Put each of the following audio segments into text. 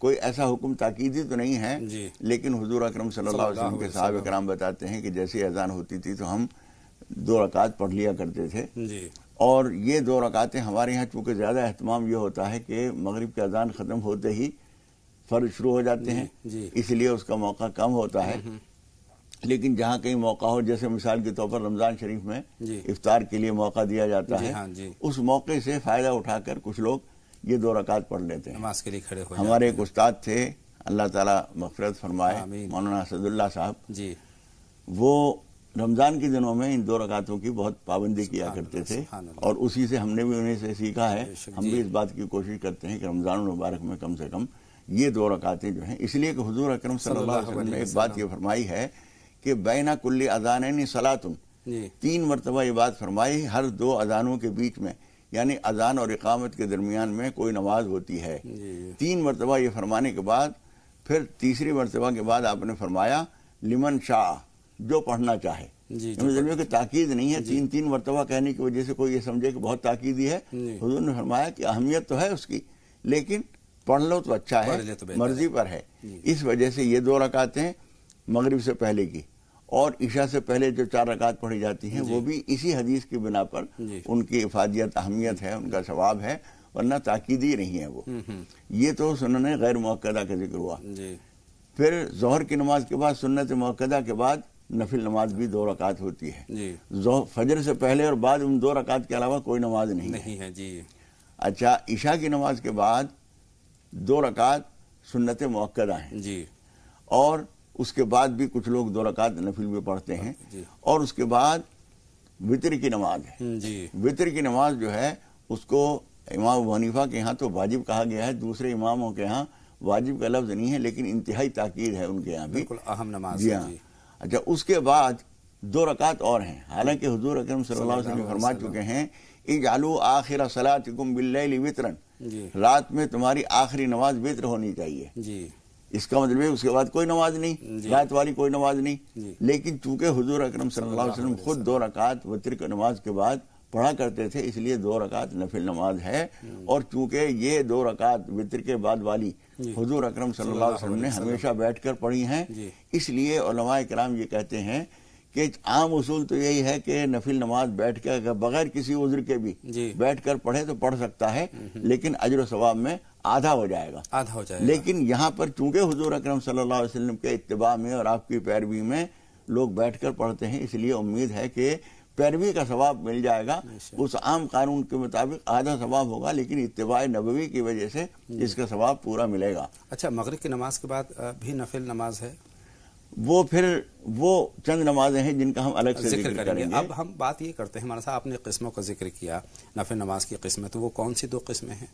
کوئی ایسا حکم تاکیدی تو نہیں ہے، جی لیکن حضور اکرم صلی اللہ علیہ وسلم کے صحابہ کرام بتاتے ہیں کہ جیسے اذان ہوتی تھی تو ہم 2 رکعت پڑھ لیا کرتے تھے، جی اور یہ 2 رکعتیں ہمارے یہاں چونکہ زیادہ اہتمام یہ ہوتا ہے کہ مغرب کی اذان ختم ہوتے ہی فرض شروع ہو جاتے ہیں، جی اس لیے اس کا موقع کم ہوتا ہے، لیکن جہاں کہیں موقع ہو، جیسے مثال کے طور پر رمضان شریف میں جی افطار کے لیے موقع دیا جاتا ہے، ہاں جی اس موقع سے فائدہ اٹھا کر کچھ لوگ یہ 2 رکعت پڑھ لیتے ہیں۔ نماز کے لیے کھڑے ہو ہمارے ایک استاد تھے، اللہ تعالیٰ مغفرت فرمائے، آمین۔ مولانا اسد اللہ صاحب، جی وہ رمضان کے دنوں میں ان 2 رکعتوں کی بہت پابندی کیا کرتے تھے، سبحان اللہ۔ اور اسی سے ہم نے بھی انہیں سے سیکھا ہے۔ بے شک، ہم جی۔ بھی اس بات کی کوشش کرتے ہیں کہ رمضان المبارک میں کم سے کم یہ 2 رکعتیں جو ہیں، اس لیے کہ حضور اکرم صلی اللہ علیہ وسلم نے ایک بات یہ فرمائی ہے کہ بین کل اذانین صلاۃ، جی 3 مرتبہ یہ بات فرمائی، ہر 2 اذانوں کے بیچ میں، یعنی اذان اور اقامت کے درمیان میں کوئی نماز ہوتی ہے۔ جی 3 مرتبہ یہ فرمانے کے بعد پھر تیسری مرتبہ کے بعد آپ نے فرمایا لمن شاء، جو پڑھنا چاہے۔ جی مطلب کہ تاکید نہیں ہے، 3 مرتبہ کہنے کی وجہ سے کوئی یہ سمجھے کہ بہت تاکیدی ہے۔ جی حضور نے فرمایا کہ اہمیت تو ہے اس کی، لیکن پڑھ لو تو اچھا ہے، پڑھ لے تو بہتر مرضی پر ہے۔ جی۔ اس وجہ سے یہ 2 رکعتیں مغرب سے پہلے کی اور عشاء سے پہلے جو 4 رکعت پڑھی جاتی ہیں، وہ بھی اسی حدیث کی بنا پر جی ان کی افادیت، اہمیت ہے، ان کا ثواب ہے، ورنہ تاکیدی نہیں ہے وہ۔ یہ تو سنن غیر مؤکدہ کا ذکر ہوا۔ جی پھر ظہر کی نماز کے بعد سنت مؤکدہ کے بعد نفل نماز بھی 2 رکعت ہوتی ہے۔ جی فجر سے پہلے اور بعد ان 2 رکعت کے علاوہ کوئی نماز نہیں ہے۔ نہیں ہے جی اچھا، عشاء کی نماز کے بعد 2 رکعت سنت مؤکدہ ہیں، جی اور اس کے بعد بھی کچھ لوگ 2 رکعت نفل بھی پڑھتے ہیں، جی اور اس کے بعد وطر کی نماز ہے۔ جی وطر کی نماز جو ہے اس کو امام ابو حنیفہ کے ہاں تو واجب کہا گیا ہے، دوسرے اماموں کے ہاں واجب کا لفظ نہیں ہے، لیکن انتہائی تاکید ہے ان کے ہاں بھی۔ بالکل اہم نماز جی ہے ہاں۔ جی اچھا، اس کے بعد 2 رکعت اور ہیں، حالانکہ حضور اکرم صلی اللہ علیہ وسلم فرما چکے ہیں اجعلوا آخر صلاتکم باللیل وطرا، جی رات میں تمہاری آخری نماز وطر ہونی چاہیے۔ جی اس کا مطلب ہے اس کے بعد کوئی نماز نہیں، جی۔ رات والی کوئی نماز نہیں، جی۔ لیکن چونکہ حضور اکرم صلی اللہ علیہ وسلم خود 2 رکعت وطر کی نماز کے بعد پڑھا کرتے تھے، اس لیے 2 رکعت نفل نماز ہے، اور چونکہ یہ 2 رکعت وطر کے بعد والی حضور اکرم صلی اللہ علیہ وسلم نے ہمیشہ بیٹھ کر پڑھی ہیں، جی۔ اس لیے علماء کرام یہ کہتے ہیں کہ عام اصول تو یہی ہے کہ نفل نماز بیٹھ کے اگر بغیر کسی عذر کے بھی جی بیٹھ کر پڑھے تو پڑھ سکتا ہے، لیکن اجر و ثواب میں آدھا ہو جائے گا۔ آدھا ہو جائے گا۔ لیکن یہاں پر چونکہ حضور اکرم صلی اللہ علیہ وسلم کے اتباع میں اور آپ کی پیروی میں لوگ بیٹھ کر پڑھتے ہیں، اس لیے امید ہے کہ پیروی کا ثواب مل جائے گا۔ اس عام قانون کے مطابق آدھا ثواب ہوگا، لیکن اتباع نبوی کی وجہ سے اس کا ثواب پورا ملے گا۔ اچھا، مغرب کی نماز کے بعد بھی نفل نماز ہے؟ وہ پھر وہ چند نمازیں ہیں جن کا ہم الگ سے ذکر کریں گے۔ اب ہم بات یہ کرتے ہیں، مولانا صاحب آپ نے قسموں کا ذکر کیا، نفل نماز کی قسمیں، تو وہ کون سی 2 قسمیں ہیں؟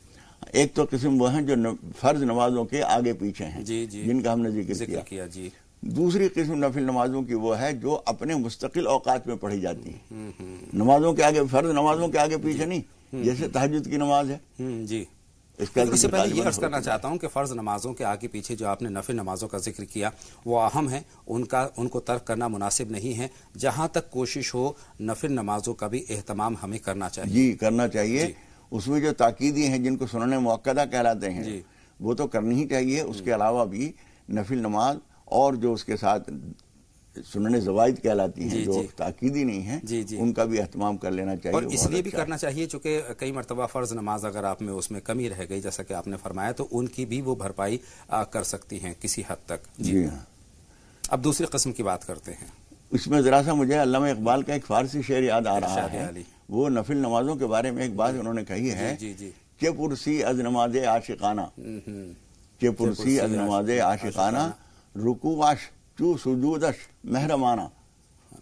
ایک تو قسم وہ ہیں جو فرض نمازوں کے آگے پیچھے ہیں، جی جی جن کا ہم نے ذکر کیا۔ جی دوسری قسم نفل نمازوں کی وہ ہے جو اپنے مستقل اوقات میں پڑھی جاتی ہیں، نمازوں کے آگے، فرض نمازوں کے آگے پیچھے نہیں، جیسے تہجد کی نماز ہے۔ جی اس کا اس سے پہلے یہ غالباً عرض کرنا چاہتا ہوں کہ فرض نمازوں کے آگے پیچھے جو آپ نے نفل نمازوں کا ذکر کیا وہ اہم ہیں، ان کو ترک کرنا مناسب نہیں ہے، جہاں تک کوشش ہو نفل نمازوں کا بھی اہتمام ہمیں کرنا چاہیے۔ جی کرنا چاہیے، اس میں جو تاکیدی ہیں جن کو سنن مؤکدہ کہلاتے ہیں جی وہ تو کرنی ہی چاہیے، اس کے علاوہ بھی نفل نماز اور جو اس کے ساتھ سنن زوائد کہلاتی ہیں جو تاکیدی نہیں ہیں، ان کا بھی اہتمام کر لینا چاہیے، اور اس لیے بھی کرنا چاہیے چونکہ کئی مرتبہ فرض نماز اگر آپ میں اس میں کمی رہ گئی جیسا کہ آپ نے فرمایا تو ان کی بھی وہ بھرپائی کر سکتی ہیں کسی حد تک۔ جی ہاں۔ اب دوسری قسم کی بات کرتے ہیں۔ اس میں ذرا سا مجھے علامہ اقبال کا ایک فارسی شعر یاد آ رہا ہے، علی۔ وہ نفل نمازوں کے بارے میں ایک بات انہوں نے کہی ہے کہ پرسی از نماز عاشقانہ، کہ پرسی از نماز عاشقانہ، رکوعش چو سجودش محرمانہ،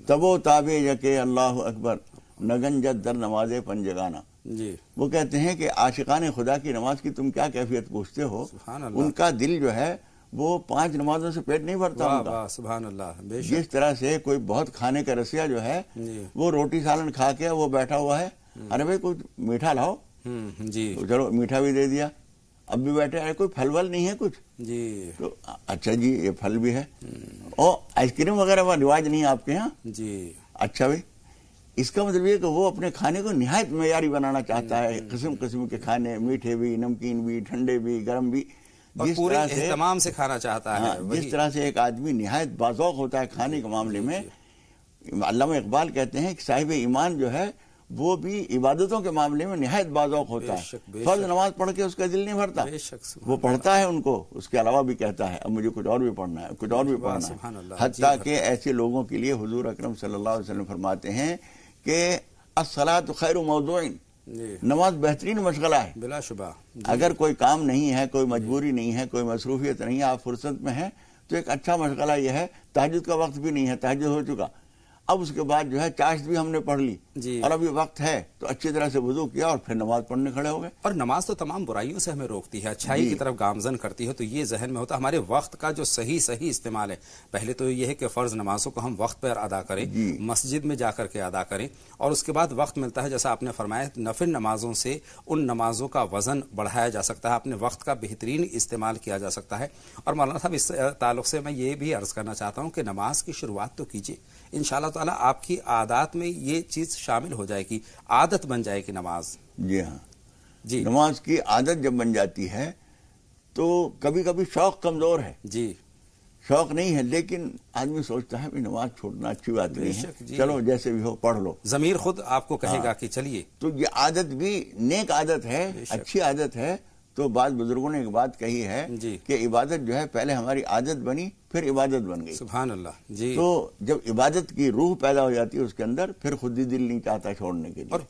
تبو تابع یکے اللہ اکبر، نگنجت در نماز پنجگانہ۔ جی وہ کہتے ہیں کہ عاشقان خدا کی نماز کی تم کیا کیفیت پوچھتے ہو، ان کا دل جو ہے وہ 5 نمازوں سے پیٹ نہیں بھرتا ان کا۔ سبحان اللہ، بے شک۔ جس طرح سے کوئی بہت کھانے کا رسیا جو ہے وہ روٹی سالن کھا کے وہ بیٹھا ہوا ہے، ارے بھائی کچھ میٹھا لاؤ، جی چلو میٹھا بھی دے دیا، اب بھی بیٹھے، ارے کوئی پھل ول نہیں ہے کچھ، جی تو اچھا جی یہ پھل بھی ہے، اور آئس کریم وغیرہ کا رواج نہیں ہے آپ کے ہاں، جی اچھا بھائی، اس کا مطلب یہ کہ وہ اپنے کھانے کو نہایت معیاری بنانا چاہتا ہے، قسم قسم کے کھانے، میٹھے بھی، نمکین بھی، ٹھنڈے بھی، گرم بھی، اور پورے اہتمام سے کھانا چاہتا ہے. جس طرح سے ایک آدمی نہایت باذوق ہوتا ہے کھانے کے معاملے میں، علامہ اقبال کہتے ہیں کہ صاحب ایمان جو ہے وہ بھی عبادتوں کے معاملے میں نہایت باذوق ہوتا ہے. فرض نماز پڑھ کے اس کا دل نہیں بھرتا، وہ پڑھتا ہے ان کو، اس کے علاوہ بھی کہتا ہے اب مجھے کچھ اور بھی پڑھنا ہے، کچھ اور بھی پڑھنا ہے. حتیٰ کہ ایسے لوگوں کے لیے حضور اکرم صلی اللہ علیہ وسلم فرماتے ہیں کہ الصلاۃ خیر موضوع، نماز بہترین مشغلہ ہے بلا شبہ. اگر کوئی کام نہیں ہے، کوئی مجبوری نہیں ہے، کوئی مصروفیت نہیں ہے، آپ فرصت میں ہیں تو ایک اچھا مشغلہ یہ ہے. تہجد کا وقت بھی نہیں ہے، تہجد ہو چکا، اب اس کے بعد جو ہے چاشت بھی ہم نے پڑھ لی اور ابھی وقت ہے تو اچھی طرح سے وضو کیا اور پھر نماز پڑھنے کھڑے ہو گئے. اور نماز تو تمام برائیوں سے ہمیں روکتی ہے، اچھائی کی طرف گامزن کرتی ہے. تو یہ ذہن میں ہوتا ہے ہمارے وقت کا جو صحیح استعمال ہے. پہلے تو یہ ہے کہ فرض نمازوں کو ہم وقت پر ادا کریں، مسجد میں جا کر کے ادا کریں، اور اس کے بعد وقت ملتا ہے جیسا آپ نے فرمایا نفل نمازوں سے ان نمازوں کا وزن بڑھایا جا سکتا ہے، اپنے وقت کا بہترین استعمال کیا جا سکتا ہے. اور مولانا صاحب اس تعلق سے میں یہ بھی عرض کرنا چاہتا ہوں کہ نماز کی شروعات تو کیجیے، انشاءاللہ تعالیٰ آپ کی عادات میں یہ چیز شامل ہو جائے گی، عادت بن جائے گی نماز. جی ہاں نماز کی عادت جب بن جاتی ہے تو کبھی کبھی شوق کمزور ہے، شوق نہیں ہے، لیکن آدمی سوچتا ہے کہ نماز چھوڑنا اچھی بات نہیں ہے، چلو جیسے بھی ہو پڑھ لو، ضمیر خود آپ کو کہے گا کہ چلیے. تو یہ عادت بھی نیک عادت ہے، اچھی عادت ہے. تو بعض بزرگوں نے ایک بات کہی ہے کہ عبادت جو ہے پہلے ہماری عادت بنی پھر عبادت بن گئی. سبحان اللہ. تو جب عبادت کی روح پیدا ہو جاتی ہے اس کے اندر، پھر خود ہی دل نہیں چاہتا چھوڑنے کے لیے، اور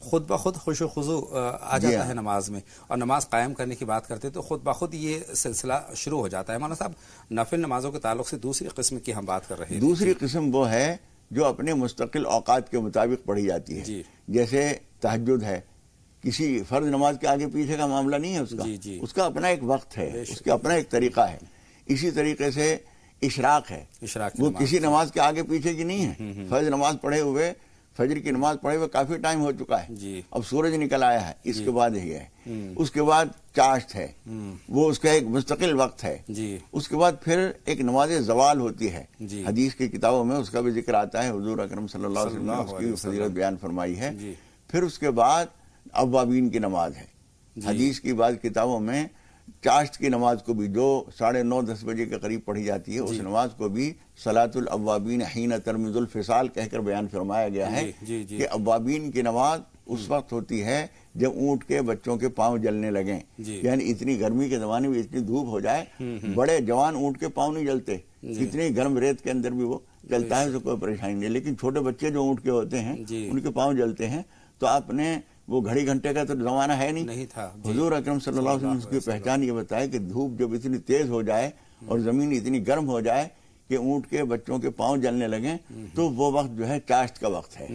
خود بخود خوش و خضوع آ جاتا ہے نماز میں. اور نماز قائم کرنے کی بات کرتے تو خود بخود یہ سلسلہ شروع ہو جاتا ہے. مولانا صاحب نفل نمازوں کے تعلق سے دوسری قسم کی ہم بات کر رہے ہیں. دوسری قسم وہ ہے جو اپنے مستقل اوقات کے مطابق پڑھی جاتی ہے. جیسے تہجد ہے، کسی فرض نماز کے آگے پیچھے کا معاملہ نہیں ہے اس کا، اس کا اپنا ایک وقت ہے، اس کا اپنا ایک طریقہ ہے. اسی طریقے سے اشراق ہے، وہ کسی نماز کے آگے پیچھے کی نہیں ہے. فرض نماز پڑھے ہوئے، فجر کی نماز پڑھے ہوئے کافی ٹائم ہو چکا ہے، اب سورج نکل آیا ہے، اس کے بعد ہی ہے. اس کے بعد چاشت ہے، وہ اس کا ایک مستقل وقت ہے. اس کے بعد پھر ایک نماز زوال ہوتی ہے، حدیث کی کتابوں میں اس کا بھی ذکر آتا ہے، حضور اکرم صلی اللہ علیہ وسلم نے اس کی فضیلت بیان فرمائی ہے. پھر اس کے بعد اوابین کی نماز ہے. حدیث کی بعض کتابوں میں چاشت کی نماز کو بھی جو 9:30-10 بجے کے قریب پڑھی جاتی ہے، اس نماز کو بھی صلاۃ الاوابین حین ترمض الفصال کہہ کر بیان فرمایا گیا ہے کہ اوابین کی نماز اس وقت ہوتی ہے جب اونٹ کے بچوں کے پاؤں جلنے لگیں. یعنی اتنی گرمی کے زمانے میں اتنی دھوپ ہو جائے، بڑے جوان اونٹ کے پاؤں نہیں جلتے، اتنی گرم ریت کے اندر بھی وہ چلتا ہے، تو کوئی پریشانی نہیں. لیکن چھوٹے بچے جو اونٹ کے ہوتے ہیں ان کے پاؤں جلتے ہیں. تو آپ نے وہ گھڑی گھنٹے کا تو زمانہ ہے نہیں تھا. حضور اکرم صلی اللہ علیہ وسلم اس کی پہچان یہ بتائے کہ دھوپ جب اتنی تیز ہو جائے اور زمین اتنی گرم ہو جائے کہ اونٹ کے بچوں کے پاؤں جلنے لگیں، تو وہ وقت جو ہے چاشت کا وقت ہے.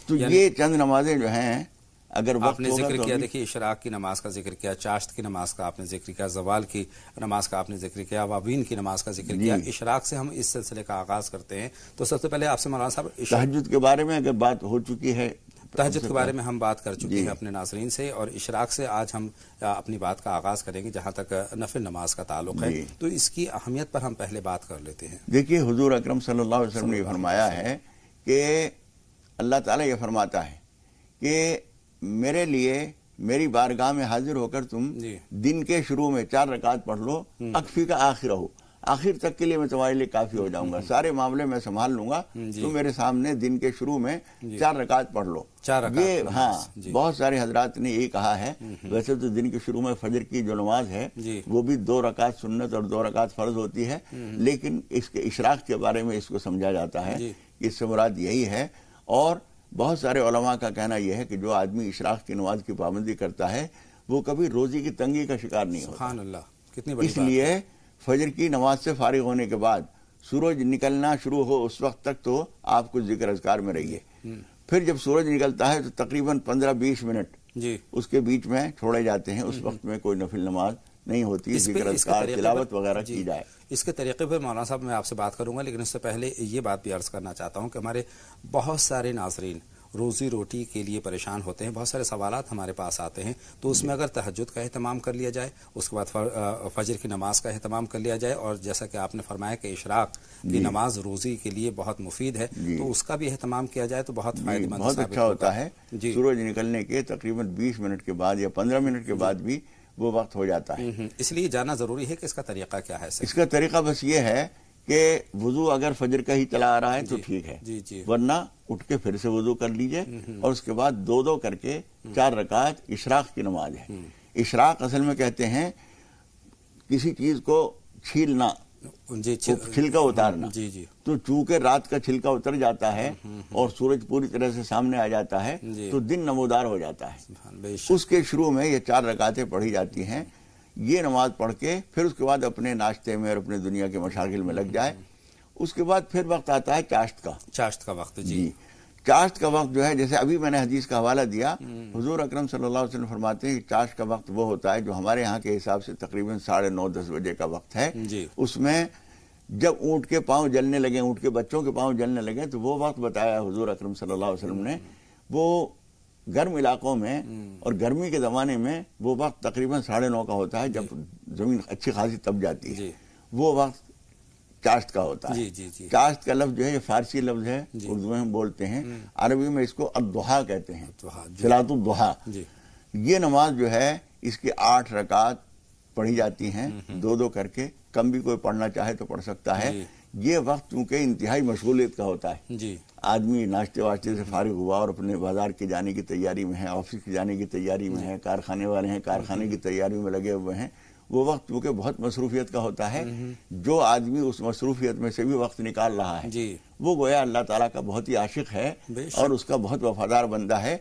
تو یہ چند نمازیں جو ہیں اگر آپ نے ذکر کیا، دیکھیے اشراق کی نماز کا ذکر کیا، چاشت کی نماز کا آپ نے ذکر کیا، زوال کی نماز کا آپ نے ذکر کیا، اوابین کی نماز کا ذکر کیا. اشراق سے ہم اس سلسلے کا آغاز کرتے ہیں. تو سب سے پہلے آپ سے مولانا صاحب تہجد کے بارے میں اگر بات ہو چکی ہے، تہجد کے بارے میں ہم بات کر چکے ہیں اپنے ناظرین سے، اور اشراق سے آج ہم اپنی بات کا آغاز کریں گے جہاں تک نفل نماز کا تعلق ہے. تو اس کی اہمیت پر ہم پہلے بات کر لیتے ہیں. دیکھیے حضور اکرم صلی اللہ علیہ وسلم نے یہ فرمایا ہے کہ اللہ تعالیٰ یہ فرماتا ہے کہ میرے لیے میری بارگاہ میں حاضر ہو کر تم دن کے شروع میں 4 رکعت پڑھ لو، اکفی کا آخر ہو، آخر تک کے لیے میں تمہارے لیے کافی ہو جاؤں گا، سارے معاملے میں سنبھال لوں گا، تم میرے سامنے دن کے شروع میں 4 رکعت پڑھ لو. یہ بہت سارے حضرات نے یہی کہا ہے. ویسے تو دن کے شروع میں فجر کی جو نماز ہے وہ بھی 2 رکعت سنت اور 2 رکعت فرض ہوتی ہے، لیکن اس کے اشراق کے بارے میں اس کو سمجھا جاتا ہے کہ اس سے مراد یہی ہے. اور بہت سارے علماء کا کہنا یہ ہے کہ جو آدمی اشراق کی نماز کی پابندی کرتا ہے وہ کبھی روزی کی تنگی کا شکار نہیں ہوتا. سبحان اللہ، کتنی بڑی اس لیے فجر کی نماز سے فارغ ہونے کے بعد سورج نکلنا شروع ہو اس وقت تک تو آپ کچھ ذکر اذکار میں رہیے. پھر جب سورج نکلتا ہے تو تقریباً 15-20 منٹ اس کے بیچ میں چھوڑے جاتے ہیں. اس وقت میں کوئی نفل نماز نہیں ہوتی، ذکر اذکار تلاوت وغیرہ کی جائے. اس کے طریقے پر مولانا صاحب میں آپ سے بات کروں گا، لیکن اس سے پہلے یہ بات بھی عرض کرنا چاہتا ہوں کہ ہمارے بہت سارے ناظرین روزی روٹی کے لیے پریشان ہوتے ہیں، بہت سارے سوالات ہمارے پاس آتے ہیں. تو اس میں اگر تہجد کا اہتمام کر لیا جائے، اس کے بعد فجر کی نماز کا اہتمام کر لیا جائے، اور جیسا کہ آپ نے فرمایا کہ اشراق کی نماز روزی کے لیے بہت مفید ہے، تو اس کا بھی اہتمام کیا جائے تو بہت فائدہ مند، بہت اچھا ہوتا ہے. سورج نکلنے کے تقریباً 20 منٹ کے بعد یا 15 منٹ کے بعد بھی وہ وقت ہو جاتا ہے۔ اس لیے جاننا ضروری ہے کہ اس کا طریقہ کیا ہے؟ اس کا طریقہ بس یہ ہے کہ وضو اگر فجر کا ہی چلا آ رہا ہے تو ٹھیک ہے، ورنہ اٹھ کے پھر سے وضو کر لیجئے، اور اس کے بعد دو کر کے 4 رکعت اشراق کی نماز ہے۔ اشراق اصل میں کہتے ہیں کسی چیز کو چھیلنا، چھلکا اتارنا۔ تو چونکہ رات کا چھلکا اتر جاتا ہے اور سورج پوری طرح سے سامنے آ جاتا ہے تو دن نمودار ہو جاتا ہے۔ اس کے شروع میں یہ 4 رکعتیں پڑھی جاتی ہیں۔ یہ نماز پڑھ کے پھر اس کے بعد اپنے ناشتے میں اور اپنے دنیا کے مشاغل میں لگ جائے۔ اس کے بعد پھر وقت آتا ہے چاشت کا۔ چاشت کا وقت، جی چاشت کا وقت جو ہے، جیسے ابھی میں نے حدیث کا حوالہ دیا، حضور اکرم صلی اللہ علیہ وسلم فرماتے ہیں کہ چاشت کا وقت وہ ہوتا ہے جو ہمارے یہاں کے حساب سے تقریباً 9:30-10 بجے کا وقت ہے۔ اس میں جب اونٹ کے پاؤں جلنے لگے، اونٹ کے بچوں کے پاؤں جلنے لگے، تو وہ وقت بتایا حضور اکرم صلی اللہ علیہ وسلم نے۔ وہ گرم علاقوں میں اور گرمی کے زمانے میں وہ وقت تقریباً 9:30 کا ہوتا ہے، جب زمین اچھی خاصی تپ جاتی ہے، وہ وقت چاشت کا ہوتا ہے۔ چاشت کا لفظ جو ہے یہ فارسی لفظ ہے، اردو میں ہم بولتے ہیں، عربی میں اس کو الضحیٰ کہتے ہیں، صلاۃ الضحیٰ۔ یہ نماز جو ہے اس کی 8 رکعت پڑھی جاتی ہیں، 2 کر کے، کم بھی کوئی پڑھنا چاہے تو پڑھ سکتا ہے۔ یہ وقت چونکہ انتہائی مشغولیت کا ہوتا ہے، آدمی ناشتے واشتے سے فارغ ہوا اور اپنے بازار کے جانے کی تیاری میں ہے، آفس کے جانے کی تیاری میں ہے، کارخانے والے ہیں کارخانے کی تیاری میں لگے ہوئے ہیں۔ وہ وقت چونکہ بہت مصروفیت کا ہوتا ہے، جو آدمی اس مصروفیت میں سے بھی وقت نکال رہا ہے وہ گویا اللہ تعالیٰ کا بہت ہی عاشق ہے اور اس کا بہت وفادار بندہ ہے۔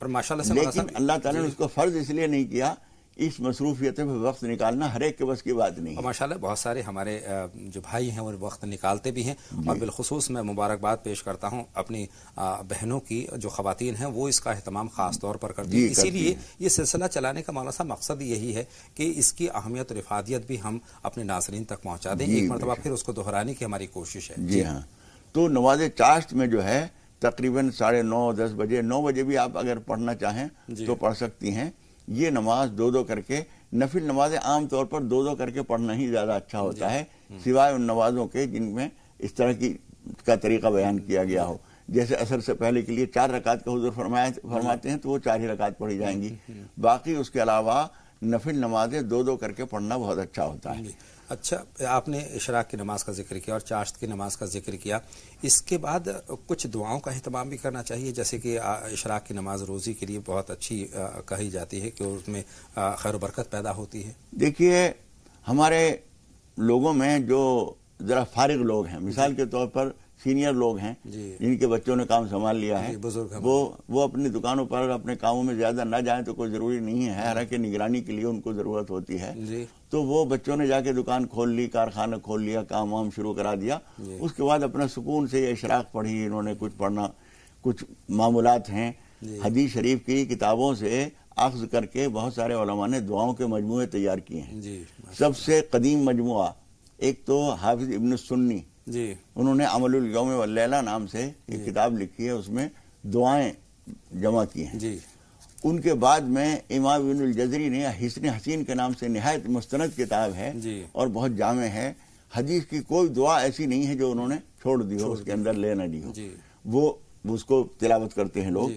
لیکن اللہ تعالیٰ نے اس کو فرض اس لیے نہیں کیا، اس مصروفیت میں وقت نکالنا ہر ایک کے بس کی بات نہیں ہے۔ ماشاءاللہ بہت سارے ہمارے جو بھائی ہیں وہ وقت نکالتے بھی ہیں، اور بالخصوص میں مبارکباد پیش کرتا ہوں اپنی بہنوں کی، جو خواتین ہیں وہ اس کا اہتمام خاص طور پر کرتی ہیں۔ اسی لیے یہ سلسلہ چلانے کا مولانا صاحب مقصد یہی ہے کہ اس کی اہمیت اور افادیت بھی ہم اپنے ناظرین تک پہنچا دیں، ایک مرتبہ پھر اس کو دہرانے کی ہماری کوشش ہے۔ جی ہاں، تو نماز چاشت میں جو ہے تقریباً 9:30-10 بجے، 9 بجے بھی آپ اگر پڑھنا چاہیں تو پڑھ سکتی ہیں۔ یہ نماز 2 کر کے، نفل نمازیں عام طور پر 2 کر کے پڑھنا ہی زیادہ اچھا ہوتا ہے، سوائے ان نمازوں کے جن میں اس طرح کا طریقہ بیان کیا گیا ہو۔ جیسے عصر سے پہلے کے لیے 4 رکعت کا حضور فرماتے ہیں تو وہ 4 ہی رکعت پڑھی جائیں گی۔ باقی اس کے علاوہ نفل نمازیں 2 کر کے پڑھنا بہت اچھا ہوتا ہے۔ اچھا، آپ نے اشراق کی نماز کا ذکر کیا اور چاشت کی نماز کا ذکر کیا، اس کے بعد کچھ دعاؤں کا اہتمام بھی کرنا چاہیے، جیسے کہ اشراق کی نماز روزی کے لیے بہت اچھی کہی جاتی ہے کہ اس میں خیر و برکت پیدا ہوتی ہے۔ دیکھیے، ہمارے لوگوں میں جو ذرا فارغ لوگ ہیں، مثال کے طور پر سینئر لوگ ہیں جن کے بچوں نے کام سنبھال لیا ہے، وہ اپنی دکانوں پر اپنے کاموں میں زیادہ نہ جائیں تو کوئی ضروری نہیں ہے، حالانکہ نگرانی کے لیے ان کو ضرورت ہوتی ہے۔ تو وہ بچوں نے جا کے دکان کھول لی، کارخانہ کھول لیا، کام وام شروع کرا دیا، اس کے بعد اپنا سکون سے یہ اشراق پڑھی، انہوں نے کچھ پڑھنا، کچھ معمولات ہیں حدیث شریف کی کتابوں سے اخذ کر کے بہت سارے علماء نے دعاؤں کے مجموعے تیار کیے ہیں۔ سب سے قدیم مجموعہ ایک تو حافظ ابن السنی، انہوں نے عمل الیوم واللیلہ نام سے ایک کتاب لکھی ہے، اس میں دعائیں جمع کی ہیں۔ ان کے بعد میں امام ابن الجزری نے حسن حسین کے نام سے نہایت مستند کتاب ہے اور بہت جامع ہے، حدیث کی کوئی دعا ایسی نہیں ہے جو انہوں نے چھوڑ دی ہو، اس کے اندر لے نہ دی ہو۔ وہ اس کو تلاوت کرتے ہیں لوگ،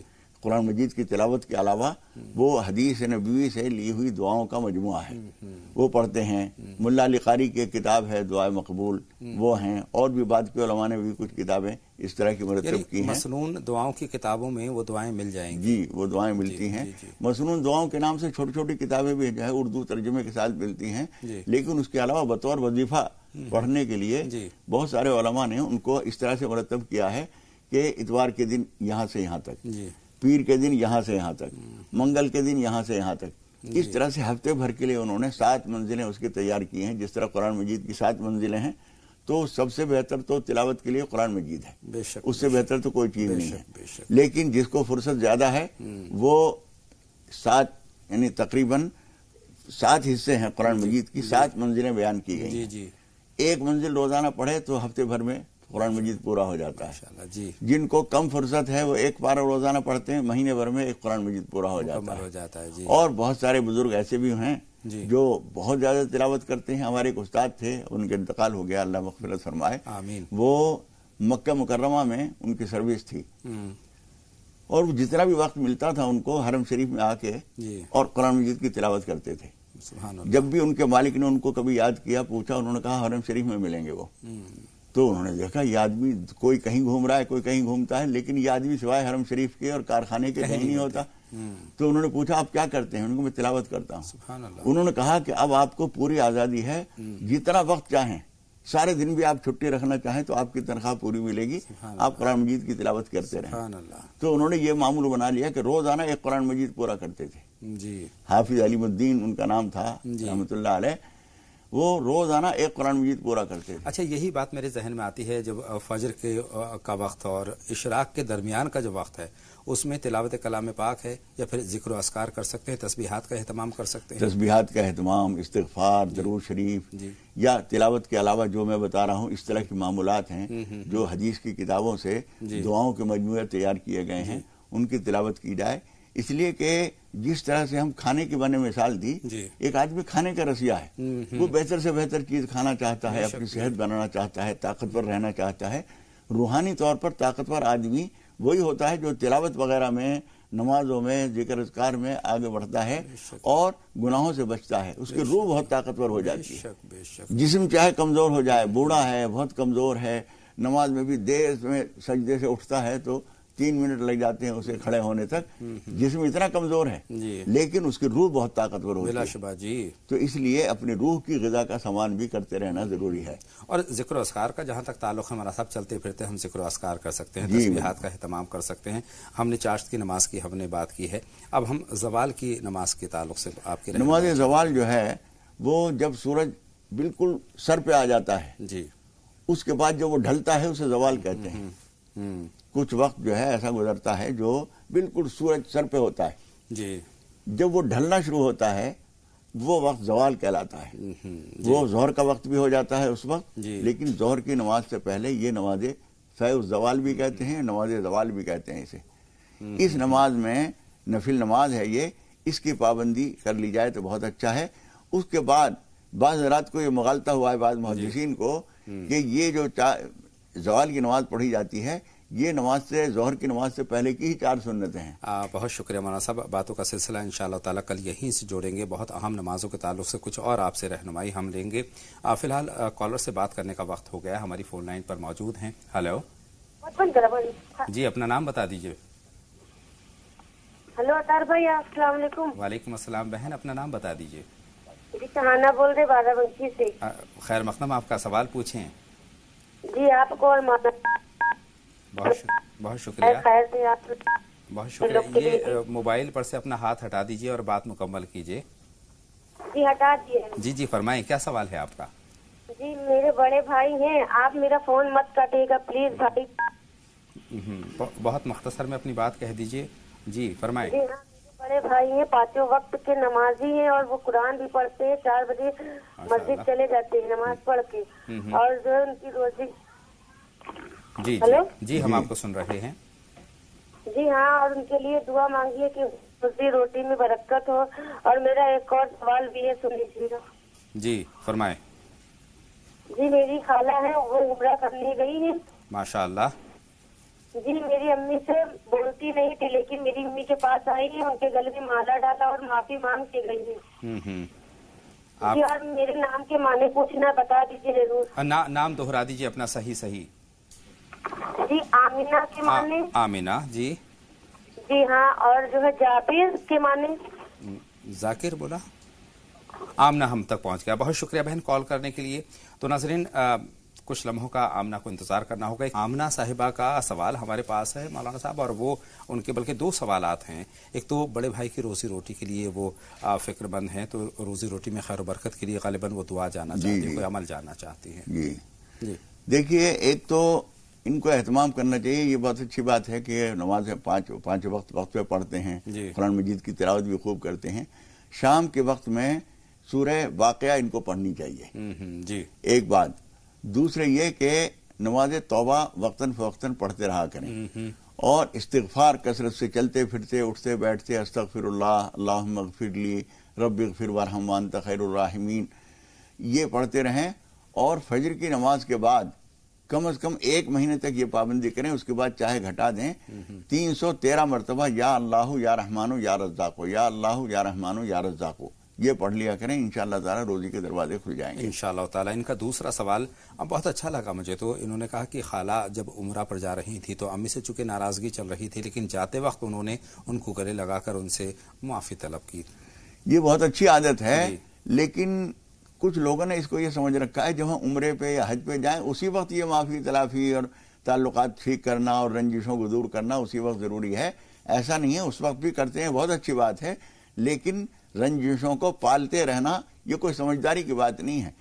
قرآن مجید کی تلاوت کے علاوہ وہ حدیث نبوی سے لی ہوئی دعاؤں کا مجموعہ ہے، وہ پڑھتے ہیں۔ ملا علی قاری کی ایک کتاب ہے دعائے مقبول، وہ ہیں، اور بھی بعد کے علماء نے بھی کچھ کتابیں اس طرح کی مرتب کی ہیں۔ مسنون دعاؤں کی کتابوں میں وہ دعائیں مل جائیں گی؟ جی، وہ دعائیں ملتی ہیں۔ مسنون دعاؤں کے نام سے چھوٹی چھوٹی کتابیں بھی جو ہے اردو ترجمے کے ساتھ ملتی ہیں، لیکن اس کے علاوہ بطور وظیفہ پڑھنے کے لیے بہت سارے علماء نے ان کو اس طرح سے مرتب کیا ہے کہ اتوار کے دن یہاں سے یہاں تک، پیر کے دن یہاں سے یہاں تک، منگل کے دن یہاں سے یہاں تک، اس طرح سے ہفتے بھر کے لیے انہوں نے 7 منزلیں اس کی تیار کی ہیں۔ جس طرح قرآن مجید کی 7 منزلیں ہیں، تو سب سے بہتر تو تلاوت کے لیے قرآن مجید ہے، اس سے بہتر تو کوئی چیز نہیں ہے۔ لیکن جس کو فرصت زیادہ ہے وہ 7 یعنی تقریباً 7 حصے ہیں قرآن مجید کی، 7 منزلیں بیان کی گئی ہیں۔ ایک منزل روزانہ پڑھے تو ہفتے بھر میں قرآن مجید پورا ہو جاتا ہے۔ جن کو کم فرصت ہے وہ ایک پارہ روزانہ پڑھتے ہیں، مہینے بھر میں ایک قرآن مجید پورا ہو جاتا ہے۔ اور بہت سارے بزرگ ایسے بھی ہیں جو بہت زیادہ تلاوت کرتے ہیں۔ ہمارے ایک استاد تھے، ان کے انتقال ہو گیا، اللہ مغفرت فرمائے۔ وہ مکہ مکرمہ میں ان کی سروس تھی، اور جتنا بھی وقت ملتا تھا ان کو حرم شریف میں آ کے اور قرآن مجید کی تلاوت کرتے تھے۔ سبحان اللہ۔ جب بھی ان کے مالک نے ان کو کبھی یاد کیا، پوچھا، انہوں نے کہا حرم شریف میں ملیں گے وہ۔ تو انہوں نے دیکھا یہ آدمی کوئی کہیں گھوم رہا ہے، کوئی کہیں گھومتا ہے، لیکن یہ آدمی سوائے حرم شریف کے اور کارخانے کے کہیں نہیں ہوتا۔ تو انہوں نے پوچھا آپ کیا کرتے ہیں؟ انہوں نے کہا میں تلاوت کرتا ہوں۔ سبحان اللہ۔ انہوں نے کہا کہ اب آپ کو پوری آزادی ہے، جتنا وقت چاہیں، سارے دن بھی آپ چھٹی رکھنا چاہیں تو آپ کی تنخواہ پوری ملے گی، آپ قرآن مجید کی تلاوت کرتے رہیں۔ سبحان اللہ۔ تو انہوں نے یہ معمول بنا لیا کہ روزانہ ایک قرآن مجید پورا کرتے تھے۔ جی حافظ علیم الدین ان کا نام تھا رحمۃ اللہ علیہ، وہ روزانہ ایک قرآن مجید پورا کرتے تھے۔ اچھا، یہی بات میرے ذہن میں آتی ہے جب فجر کا وقت اور اشراق کے درمیان کا جو وقت ہے اس میں تلاوت کلام پاک ہے یا پھر ذکر و اذکار کر سکتے ہیں، تسبیحات کا اہتمام کر سکتے ہیں؟ تسبیحات کا اہتمام، استغفار، درود شریف، یا تلاوت کے علاوہ جو میں بتا رہا ہوں اس طرح کے معمولات ہیں جو حدیث کی کتابوں سے دعاؤں کے مجموعے تیار کیے گئے ہیں، ان کی تلاوت کی جائے۔ اس لیے کہ جس طرح سے ہم کھانے کی بنے مثال دی، ایک آدمی کھانے کا رسیا ہے، وہ بہتر سے بہتر چیز کھانا چاہتا ہے، اپنی صحت بنانا چاہتا ہے، طاقتور رہنا چاہتا ہے۔ روحانی طور پر طاقتور آدمی وہی ہوتا ہے جو تلاوت وغیرہ میں، نمازوں میں، ذکر اذکار میں آگے بڑھتا ہے اور گناہوں سے بچتا ہے، اس کی روح بہت طاقتور ہو جاتی ہے۔ جسم چاہے کمزور ہو جائے، بوڑھا ہے، بہت کمزور ہے، نماز میں بھی دیر میں سجدے سے اٹھتا ہے تو 3 منٹ لگ جاتے ہیں اسے کھڑے ہونے تک، جسم اتنا کمزور ہے لیکن اس کی روح بہت طاقتور ہوتی بلا شبہ جی۔ تو اس لیے اپنی روح کی غذا کا سامان بھی کرتے رہنا ضروری ہے۔ اور ذکر و اذکار کا جہاں تک تعلق ہے، ہمارا سب چلتے پھرتے ہم ذکر و اذکار کر سکتے ہیں، تسبیحات کا اہتمام کر سکتے ہیں۔ ہم نے چاشت کی نماز کی ہم نے بات کی ہے، اب ہم زوال کی نماز کے تعلق سے آپ کی نماز زوال جو ہے وہ جب سورج بالکل سر پہ آ جاتا ہے جی، اس کے بعد جو وہ ڈھلتا ہے اسے زوال کہتے ہیں۔ کچھ وقت جو ہے ایسا گزرتا ہے جو بالکل سورج سر پہ ہوتا ہے، جی، جب وہ ڈھلنا شروع ہوتا ہے وہ وقت زوال کہلاتا ہے۔ وہ ظہر کا وقت بھی ہو جاتا ہے اس وقت، لیکن ظہر کی نماز سے پہلے یہ نماز فیء الزوال بھی کہتے ہیں، نماز زوال بھی کہتے ہیں اسے۔ اس نماز میں نفل نماز ہے یہ، اس کی پابندی کر لی جائے تو بہت اچھا ہے۔ اس کے بعد بعض حضرات کو یہ مغالطہ ہوا ہے، بعض محدثین کو، کہ یہ جو زوال کی نماز پڑھی جاتی ہے یہ نماز سے، ظہر کی نماز سے پہلے کی ہی 4 سنتیں ہیں۔ بہت شکریہ مولانا صاحب، باتوں کا سلسلہ انشاءاللہ تعالی کل یہیں سے جوڑیں گے، بہت اہم نمازوں کے تعلق سے کچھ اور آپ سے رہنمائی ہم لیں گے۔ فی الحال کالر سے بات کرنے کا وقت ہو گیا، ہماری فون لائن پر موجود ہیں۔ ہیلو جی، اپنا نام بتا دیجیے۔ ہلو اطہر بھائی، السلام علیکم۔ وعلیکم السلام بہن، اپنا نام بتا دیجیے۔ جی شہانہ بول رہے بارہ بنکی سے۔ خیر مقدم، آپ کا سوال پوچھیں۔ جی آپ کو اور بہت شکریہ، خیر سے آپ بہت شکریہ۔ یہ موبائل پر سے اپنا ہاتھ ہٹا دیجیے اور بات مکمل کیجیے۔ جی ہٹا دیے۔ جی جی فرمائیں، کیا سوال ہے آپ کا؟ جی میرے بڑے بھائی ہیں، آپ میرا فون مت کاٹیے گا پلیز بھائی۔ بہت مختصر میں اپنی بات کہہ دیجیے۔ جی فرمائیں۔ جی ہاں، میرے بڑے بھائی ہیں، 5 وقت کے نمازی ہیں اور وہ قرآن بھی پڑھتے ہیں، 4 بجے مسجد چلے جاتے ہیں نماز پڑھ کے، اور جو ہے ان کی روزی۔ جی جی ہم آپ کو سن رہے ہیں۔ جی ہاں، اور ان کے لیے دعا مانگیے کہ روزی روٹی میں برکت ہو۔ اور میرا ایک اور سوال بھی ہے، سن لیجیے گا۔ جی فرمائیں۔ جی میری خالہ ہے، وہ عمرہ کرنے گئی ہے۔ ماشاء اللہ۔ جی میری امی سے بولتی نہیں تھی، لیکن میری امی کے پاس آئی ہے، ان کے گلے میں مالا ڈالا اور معافی مانگ کے گئی ہے۔ جی اور میرے نام کے معنی پوچھنا، بتا دیجیے ضرور۔ نام دہرا دیجیے اپنا صحیح۔ جی آمینہ کے معنی۔ آمینہ، جی جی ہاں، اور جو ہے جابر کے معنی۔ ذاکر بولا، آمنہ ہم تک پہنچ گیا۔ بہت شکریہ بہن کال کرنے کے لیے۔ تو ناظرین، کچھ لمحوں کا آمنہ کو انتظار کرنا ہوگا۔ آمنہ صاحبہ کا سوال ہمارے پاس ہے مولانا صاحب، اور وہ ان کے بلکہ 2 سوالات ہیں۔ ایک تو بڑے بھائی کی روزی روٹی کے لیے وہ فکر مند ہیں، تو روزی روٹی میں خیر و برکت کے لیے غالباً وہ دعا جاننا چاہتی ہیں، کوئی عمل جاننا چاہتی ہیں۔ جی دیکھیے، ایک تو ان کو اہتمام کرنا چاہیے، یہ بہت اچھی بات ہے کہ نماز 5 وقت پہ پڑھتے ہیں، قرآن مجید کی تلاوت بھی خوب کرتے ہیں۔ شام کے وقت میں سورہ واقعہ ان کو پڑھنی چاہیے، جی ایک بات۔ دوسرے یہ کہ نماز توبہ وقتاً فوقتاً پڑھتے رہا کریں، اور استغفار کثرت سے چلتے پھرتے اٹھتے بیٹھتے استغفر اللہ، اللہم اغفر لی، رب اغفر وارحم وانت خیر الراحمین، یہ پڑھتے رہیں۔ اور فجر کی نماز کے بعد کم از کم 1 مہینے تک یہ پابندی کریں، اس کے بعد چاہے گھٹا دیں، 313 مرتبہ یا اللہ یا رحمانو یا رزاقو، یا اللہ یا رحمانو یا رزاقو، یہ پڑھ لیا کریں، انشاءاللہ تعالی روزی کے دروازے کھل جائیں گے انشاءاللہ تعالی۔ ان کا دوسرا سوال بہت اچھا لگا مجھے، تو انہوں نے کہا کہ خالہ جب عمرہ پر جا رہی تھی تو امی سے چونکہ ناراضگی چل رہی تھی، لیکن جاتے وقت انہوں نے ان کو گلے لگا کر ان سے معافی طلب کی۔ یہ بہت اچھی عادت ہے، جی۔ لیکن کچھ لوگوں نے اس کو یہ سمجھ رکھا ہے جب ہم عمرے پہ یا حج پہ جائیں اسی وقت یہ معافی تلافی اور تعلقات ٹھیک کرنا اور رنجشوں کو دور کرنا اسی وقت ضروری ہے۔ ایسا نہیں ہے، اس وقت بھی کرتے ہیں، بہت اچھی بات ہے، لیکن رنجشوں کو پالتے رہنا یہ کوئی سمجھداری کی بات نہیں ہے۔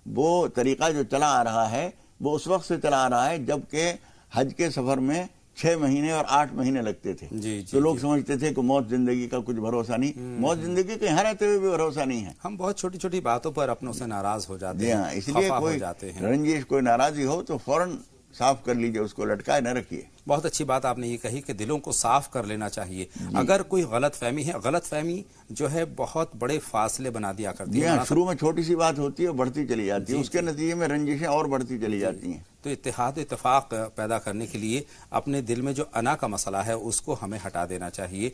وہ طریقہ جو چلا آ رہا ہے وہ اس وقت سے چلا آ رہا ہے جب کہ حج کے سفر میں 6 مہینے اور 8 مہینے لگتے تھے، تو لوگ سمجھتے تھے کہ موت زندگی کا کچھ بھروسہ نہیں، موت زندگی کے یہاں رہتے ہوئے بھی بھروسہ نہیں ہے۔ ہم بہت چھوٹی چھوٹی باتوں پر اپنوں سے ناراض ہو جاتے جی ہیں، ہاں، اس لیے خفا ہو کوئی جاتے ہیں۔ رنجش، کوئی ناراضی ہو تو فوراً صاف کر لیجئے، اس کو لٹکائے نہ رکھیے۔ بہت اچھی بات آپ نے یہ کہی کہ دلوں کو صاف کر لینا چاہیے۔ اگر کوئی غلط فہمی ہے، غلط فہمی جو ہے بہت بڑے فاصلے بنا دیا کرتی جی ہے۔ ہاں، شروع میں چھوٹی سی بات ہوتی ہے، بڑھتی چلی جاتی ہے، اس کے نتیجے میں رنجشیں اور بڑھتی چلی جاتی ہیں۔ تو اتحاد و اتفاق پیدا کرنے کے لیے اپنے دل میں جو انا کا مسئلہ ہے اس کو ہمیں ہٹا دینا چاہیے۔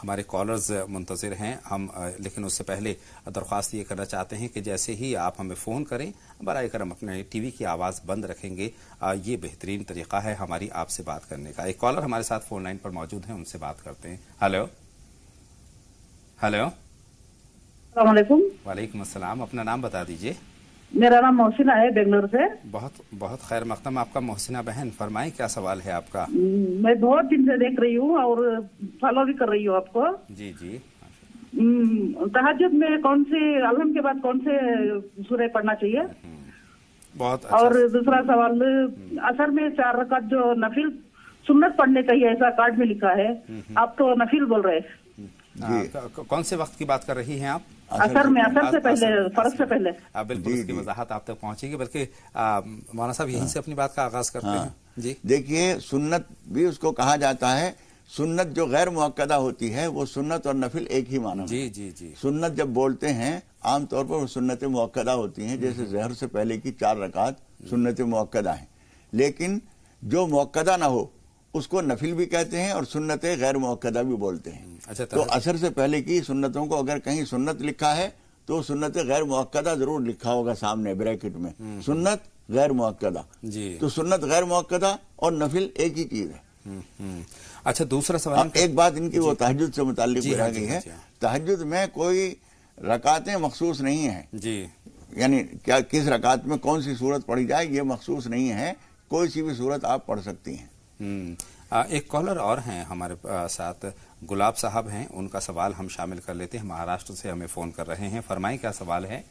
ہمارے کالرز منتظر ہیں ہم، لیکن اس سے پہلے درخواست یہ کرنا چاہتے ہیں کہ جیسے ہی آپ ہمیں فون کریں برائے کرم اپنے ٹی وی کی آواز بند رکھیں گے، یہ بہترین طریقہ ہے ہماری آپ سے بات کرنے کا۔ ایک کالر ہمارے ساتھ فون لائن پر موجود ہیں، ان سے بات کرتے ہیں۔ ہلو ہلو، السلام علیکم۔ وعلیکم السلام، اپنا نام بتا دیجئے۔ میرا نام محسنہ ہے، بنگلور سے۔ بہت بہت خیر مقدم آپ کا محسنہ بہن، فرمائیں کیا سوال ہے آپ کا؟ میں بہت دن سے دیکھ رہی ہوں اور فالو بھی کر رہی ہوں آپ کو۔ جی جی۔ تہجد میں کون سے الحمد کے بعد کون سے سورہ پڑھنا چاہیے؟ بہت اچھا۔ اور دوسرا سوال، عصر میں 4 رکعت جو نفل سنت پڑھنے کا ہی ایسا کارڈ میں لکھا ہے، آپ تو نفل بول رہے ہیں۔ کون سے وقت کی بات کر رہی ہیں آپ؟ عصر میں، عصر سے پہلے، فرض سے پہلے۔ بالکل، اس کی وضاحت آپ تک پہنچے گی، بلکہ مولانا صاحب یہیں سے اپنی بات کا آغاز کرتے ہیں۔ جی دیکھیے، سنت بھی اس کو کہا جاتا ہے، سنت جو غیر مؤکدہ ہوتی ہے وہ سنت اور نفل ایک ہی معنی جی جی جی۔ سنت جب بولتے ہیں عام طور پر وہ سنت مؤکدہ ہوتی ہیں، جیسے ظہر سے پہلے کی 4 رکعت سنت مؤکدہ ہیں، لیکن جو مؤکدہ نہ ہو اس کو نفل بھی کہتے ہیں اور سنت غیر مؤکدہ بھی بولتے ہیں۔ تو عصر سے پہلے کی سنتوں کو اگر کہیں سنت لکھا ہے تو سنت غیر مؤکدہ ضرور لکھا ہوگا سامنے بریکٹ میں، سنت غیر مؤکدہ۔ تو سنت غیر مؤکدہ اور نفل ایک ہی چیز ہے۔ اچھا، دوسرا سوال ایک بات ان کی وہ تہجد سے متعلق رہ گئی ہے، تہجد میں کوئی رکعتیں مخصوص نہیں ہیں، جی، یعنی کیا کس رکعت میں کون سی صورت پڑھی جائے یہ مخصوص نہیں ہے، کوئی سی بھی صورت آپ پڑھ سکتی ہیں۔ ایک کالر اور ہیں ہمارے ساتھ، گلاب صاحب ہیں، ان کا سوال ہم شامل کر لیتے ہیں، مہاراشٹر سے ہمیں فون کر رہے ہیں۔ فرمائیں کیا سوال ہے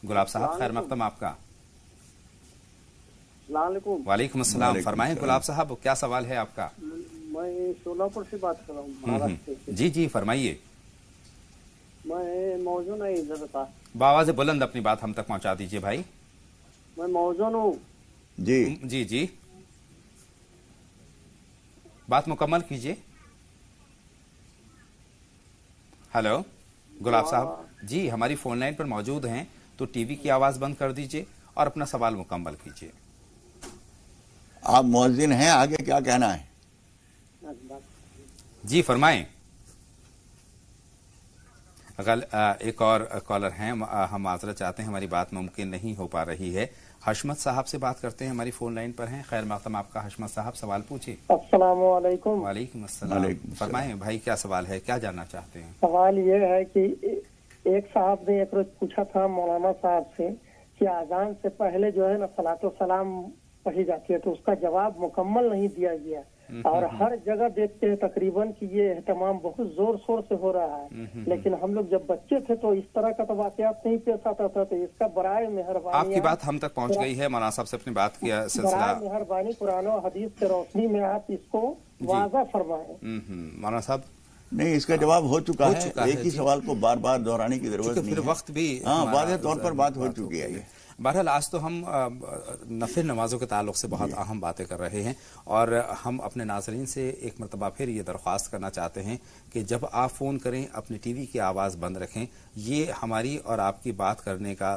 گلاب صاحب؟ خیر مقدم آپ کا۔ السلام علیکم۔ وعلیکم السلام، فرمائیں گلاب صاحب کیا سوال ہے آپ کا؟ میں شولاپور سے بات کر رہا ہوں، مہاراشٹر سے۔ جی جی فرمائیے۔ میں موزون ہے ادھر کا۔ بآواز بلند اپنی بات ہم تک پہنچا دیجئے بھائی۔ میں موزون ہوں۔ جی جی جی، بات مکمل کیجئے۔ ہلو گلاب صاحب، جی ہماری فون لائن پر موجود ہیں، تو ٹی وی کی آواز بند کر دیجئے اور اپنا سوال مکمل کیجئے۔ آپ مؤذن ہیں، آگے کیا کہنا ہے؟ جی فرمائیں۔ ایک اور کالر ہیں، ہم معذرت چاہتے ہیں ہماری بات ممکن نہیں ہو پا رہی ہے۔ حشمت صاحب سے بات کرتے ہیں، ہماری فون لائن پر ہیں۔ خیر مقدم آپ کا حشمت صاحب، سوال پوچھیں۔ السلام علیکم۔ وعلیکم السلام، فرمائیں بھائی کیا سوال ہے، کیا جاننا چاہتے ہیں؟ سوال یہ ہے کہ ایک صاحب نے ایک روز پوچھا تھا مولانا صاحب سے کہ اذان سے پہلے جو ہے نا صلاۃ و سلام پڑھی جاتی ہے، تو اس کا جواب مکمل نہیں دیا گیا، اور ہر جگہ دیکھتے ہیں تقریباً کہ یہ اہتمام بہت زور شور سے ہو رہا ہے، لیکن ہم لوگ جب بچے تھے تو اس طرح کا تو واقعات نہیں پیش آتا تھا، تو اس کا برائے مہربانی آپ کی بات ہم تک پہنچ گئی ہے، مولانا صاحب سے اپنی بات کیا سلسلہ، برائے مہربانی قرآن و حدیث کی روشنی میں آپ اس کو واضح فرمائیں۔ مولانا صاحب نہیں، اس کا جواب ہو چکا ہے، ایک ہی سوال کو بار بار دہرانے کی ضرورت نہیں ہے، وقت بھی واضح طور پر بات ہو چکی ہے۔ بہرحال آج تو ہم نفل نمازوں کے تعلق سے بہت اہم باتیں کر رہے ہیں، اور ہم اپنے ناظرین سے ایک مرتبہ پھر یہ درخواست کرنا چاہتے ہیں کہ جب آپ فون کریں اپنی ٹی وی کی آواز بند رکھیں، یہ ہماری اور آپ کی بات کرنے کا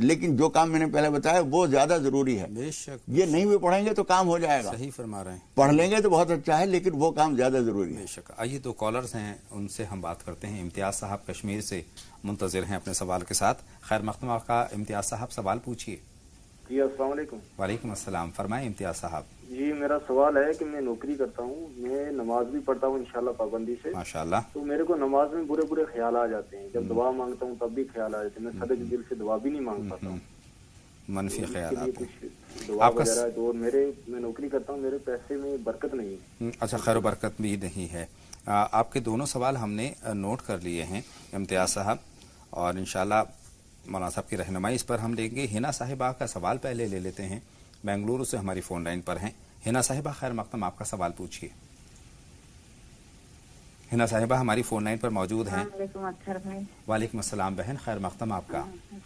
لیکن جو کام میں نے پہلے بتایا وہ زیادہ ضروری ہے. بے شک یہ نہیں بھی پڑھیں گے تو کام ہو جائے گا. صحیح فرما رہے ہیں. پڑھ لیں گے تو بہت اچھا ہے لیکن وہ کام زیادہ ضروری ہے. بے شک. آئیے 2 کالرز ہیں ان سے ہم بات کرتے ہیں. امتیاز صاحب کشمیر سے منتظر ہیں اپنے سوال کے ساتھ. خیر مقدم آپ کا. امتیاز صاحب سوال پوچھیے. جی السلام علیکم. وعلیکم السلام. فرمائیں امتیاز صاحب. جی میرا سوال ہے کہ میں نوکری کرتا ہوں, میں نماز بھی پڑھتا ہوں انشاءاللہ پابندی سے. ماشاءاللہ. تو میرے کو نماز میں برے خیال آ جاتے ہیں. جب دعا مانگتا ہوں تب بھی خیال آ جاتے ہیں. میں صدق دل سے دعا بھی نہیں مانگ پاتا ہوں. منفی خیالات دعا وغیرہ تو میں نوکری کرتا ہوں, میرے پیسے میں برکت نہیں ہے. اچھا, خیر و برکت بھی نہیں ہے. آپ کے دونوں سوال ہم نے نوٹ کر لیے ہیں امتیاز صاحب, اور انشاءاللہ مولانا صاحب کی رہنمائی اس پر ہم لیں گے. ہنا صاحبہ کا سوال پہلے لے لیتے ہیں, بنگلورو سے ہماری فون لائن پر ہیں. ہنا صاحبہ خیر مقدم آپ کا سوال پوچھیے. ہنا صاحبہ ہماری فون لائن پر موجود ہیں. وعلیکم السلام بہن, خیر مقدم آپ کا.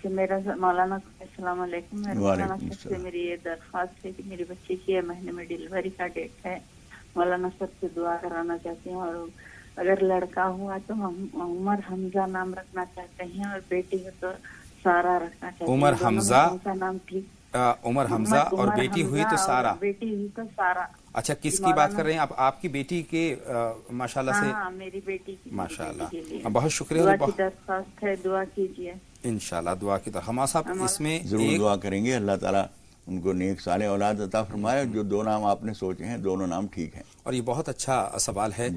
میرا مولانا السلام علیکم. مولانا صاحب سے میری یہ درخواست ہے کہ میری بچی کی مہینے میں ڈیلیوری کا ڈیٹ ہے. مولانا صاحب سے دعا کرانا چاہتے ہیں, اور اگر لڑکا ہوا تو ہم عمر حمزہ نام رکھنا چاہتے ہیں, اور بیٹی ہو تو سارا رکھنا چاہتے ہیں. عمر حمزہ نام ٹھیک, عمر حمزہ اور بیٹی ہوئی تو سارا. بیٹی ہوئی تو سارا. اچھا, کس کی بات کر رہے ہیں آپ کی بیٹی کے ماشاءاللہ سے؟ ہاں میری بیٹی کی. ماشاءاللہ, بہت شکریہ. دعا کی درخواست ہے, دعا کیجیے انشاءاللہ. دعا کی درخواست. صاحب اس میں ضرور دعا کریں گے, اللہ تعالیٰ ان کو نیک صالح اولاد عطا فرمائے. جو 2 نام آپ نے سوچے ہیں دونوں نام ٹھیک ہیں. اور یہ بہت اچھا سوال ہے.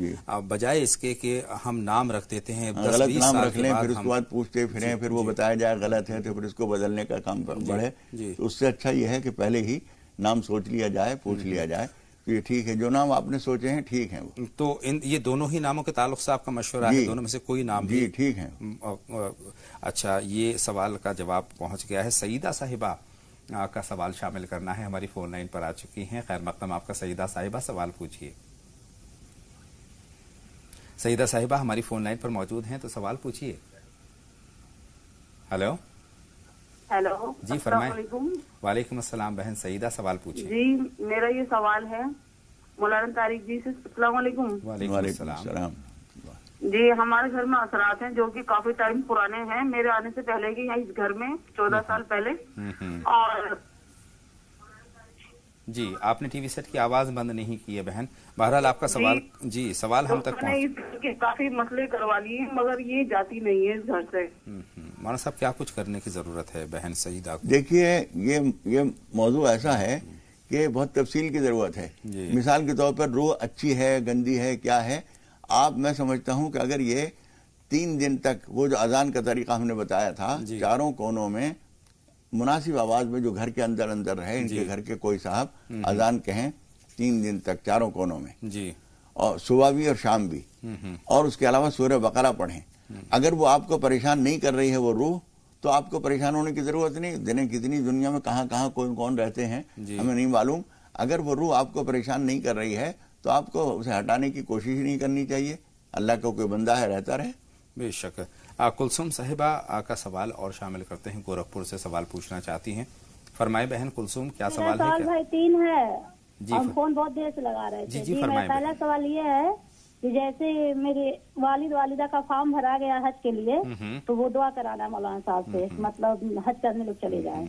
بجائے اس کے کہ ہم نام رکھ دیتے ہیں, غلط نام رکھ لیں, پھر اس کے بعد پوچھتے پھریں, پھر وہ بتایا جائے غلط ہے تو پھر اس کو بدلنے کا کام بڑھے. تو اس سے اچھا یہ ہے کہ پہلے ہی نام سوچ لیا جائے, پوچھ لیا جائے. یہ ٹھیک ہے, جو نام آپ نے سوچے ہیں ٹھیک ہیں. تو یہ دونوں ہی ناموں کے تعلق سے آپ کا مشورہ ہے؟ دونوں میں سے کوئی نام جی ٹھیک ہے. اچھا, یہ سوال کا جواب پہنچ گیا ہے. سیدہ صاحبہ کا سوال شامل کرنا ہے, ہماری فون لائن پر آ چکی ہیں. خیر مقدم آپ کا. سیدہ صاحبہ سوال پوچھیے. سیدہ صاحبہ ہماری فون لائن پر موجود ہیں تو سوال پوچھیے. ہیلو جی فرمائیں. وعلیکم السلام بہن. سیدہ سوال پوچھیے. جی میرا یہ سوال ہے مولانا طارق جی سے. السلام علیکم. وعلیکم السلام. جی ہمارے گھر میں اثرات ہیں جو کہ کافی ٹائم پرانے ہیں, میرے آنے سے پہلے کے, اس گھر میں 14 سال پہلے. اور جی آپ نے ٹی وی سیٹ کی آواز بند نہیں کی ہے بہن. بہرحال آپ کا سوال جی سوال ہم تک پہنچ. کافی مسئلے کروا لیے مگر یہ جاتی نہیں ہے اس گھر سے. مولانا صاحب کیا کچھ کرنے کی ضرورت ہے بہن سیدہ کو؟ دیکھیے یہ موضوع ایسا ہے کہ بہت تفصیل کی ضرورت ہے. مثال کے طور پر روح اچھی ہے گندی ہے کیا ہے, میں سمجھتا ہوں کہ اگر یہ 3 دن تک وہ جو اذان کا طریقہ ہم نے بتایا تھا, چاروں کونوں میں مناسب آواز میں جو گھر کے اندر رہے, ان کے گھر کے کوئی صاحب اذان کہیں 3 دن تک چاروں کونوں میں, اور صبح بھی اور شام بھی, اور اس کے علاوہ سورہ بقرہ پڑھیں. اگر وہ آپ کو پریشان نہیں کر رہی ہے وہ روح, تو آپ کو پریشان ہونے کی ضرورت نہیں. دنیا کتنی دنیا میں کہاں کون رہتے ہیں ہمیں نہیں معلوم. اگر وہ روح آپ کو پریشان نہیں کر رہی ہے تو آپ کو اسے ہٹانے کی کوشش نہیں کرنی چاہیے. اللہ کا کوئی بندہ ہے, رہتا رہے. بے شک. کلثوم صاحبہ کا سوال اور شامل کرتے ہیں, گورکھپور سے سوال پوچھنا چاہتی ہیں. فرمائے بہن کلثوم, کیا سوال ہے؟ سوال بھائی 3 ہے. ہم فون بہت دیر سے لگا رہے تھے. جی فرمائے. پہلا سوال یہ ہے کہ جیسے میرے والدہ کا فارم بھرا گیا حج کے لیے, تو وہ دعا کرانا ہے مولانا صاحب سے, مطلب حج کرنے لوگ چلے جائیں.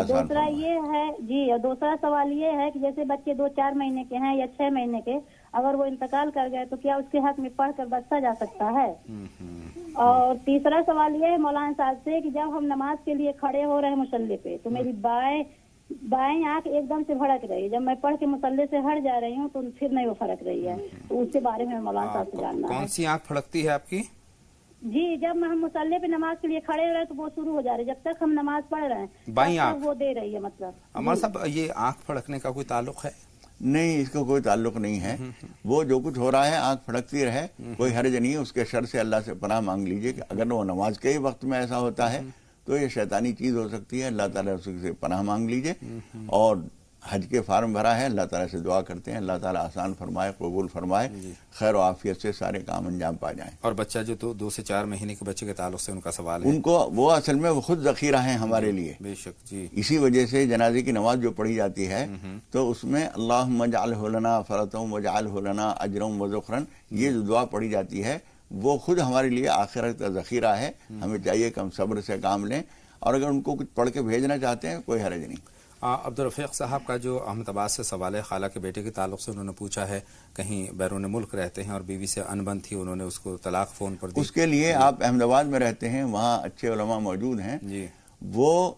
دوسرا یہ ہے جی, اور دوسرا سوال یہ ہے کہ جیسے بچے 2-4 مہینے کے ہیں یا 6 مہینے کے, اگر وہ انتقال کر گئے تو کیا اس کے حق میں پڑھ کر بچہ جا سکتا ہے؟ اور تیسرا سوال یہ ہے مولانا صاحب سے کہ جب ہم نماز کے لیے کھڑے ہو رہے ہیں مصلی پہ, تو میری بائیں آنکھ ایک دم سے بھڑک رہی ہے. جب میں پڑھ کے مصلی سے ہٹ جا رہی ہوں تو پھر نہیں وہ فرق رہی ہے. تو اس کے بارے میں مولانا صاحب سے جاننا ہے. کون سی آنکھ پھڑکتی ہے آپ کی؟ جی جب ہم مصلی پہ نماز کے لیے کھڑے ہو رہے ہیں تو وہ شروع ہو جا رہی ہے. جب تک ہم نماز پڑھ رہے ہیں بائیں آنکھ وہ دے رہی ہے. مطلب مولانا صاحب یہ آنکھ پھڑکنے کا کوئی تعلق ہے؟ نہیں, اس کا کوئی تعلق نہیں ہے. وہ جو کچھ ہو رہا ہے آنکھ پھڑکتی رہے, کوئی حرج نہیں ہے. اس کے شر سے اللہ سے پناہ مانگ لیجئے کہ اگر وہ نماز کے ہی وقت میں ایسا ہوتا ہے تو یہ شیطانی چیز ہو سکتی ہے. اللہ تعالیٰ اس سے پناہ مانگ لیجئے. اور حج کے فارم بھرا ہے, اللہ تعالیٰ سے دعا کرتے ہیں اللہ تعالیٰ آسان فرمائے, قبول فرمائے, خیر و عافیت سے سارے کام انجام پا جائیں. اور بچہ جو 2 سے 4 مہینے کے بچے کے تعلق سے ان کا سوال ہے, ان کو وہ اصل میں وہ خود ذخیرہ ہیں ہمارے لیے. بے شک جی. اسی وجہ سے جنازے کی نماز جو پڑھی جاتی ہے تو اس میں اللہم اجعلہ لنا فرۃ واجعلہ لنا اجرا وذخرا, یہ جو دعا پڑھی جاتی ہے وہ خود ہمارے لیے آخرت کا ذخیرہ ہے. ہمیں چاہیے کہ ہم صبر سے کام لیں. اور اگر ان کو کچھ پڑھ کے بھیجنا چاہتے ہیں کوئی حرج نہیں۔ عبدالرفیق صاحب کا جو احمد آباد سے سوال ہے، خالہ کے بیٹے کے تعلق سے انہوں نے پوچھا ہے، کہیں بیرون ملک رہتے ہیں اور بیوی سے انبن تھی، انہوں نے اس کو طلاق فون پر دی۔ اس کے لیے آپ احمد آباد میں رہتے ہیں، وہاں اچھے علماء موجود ہیں، وہ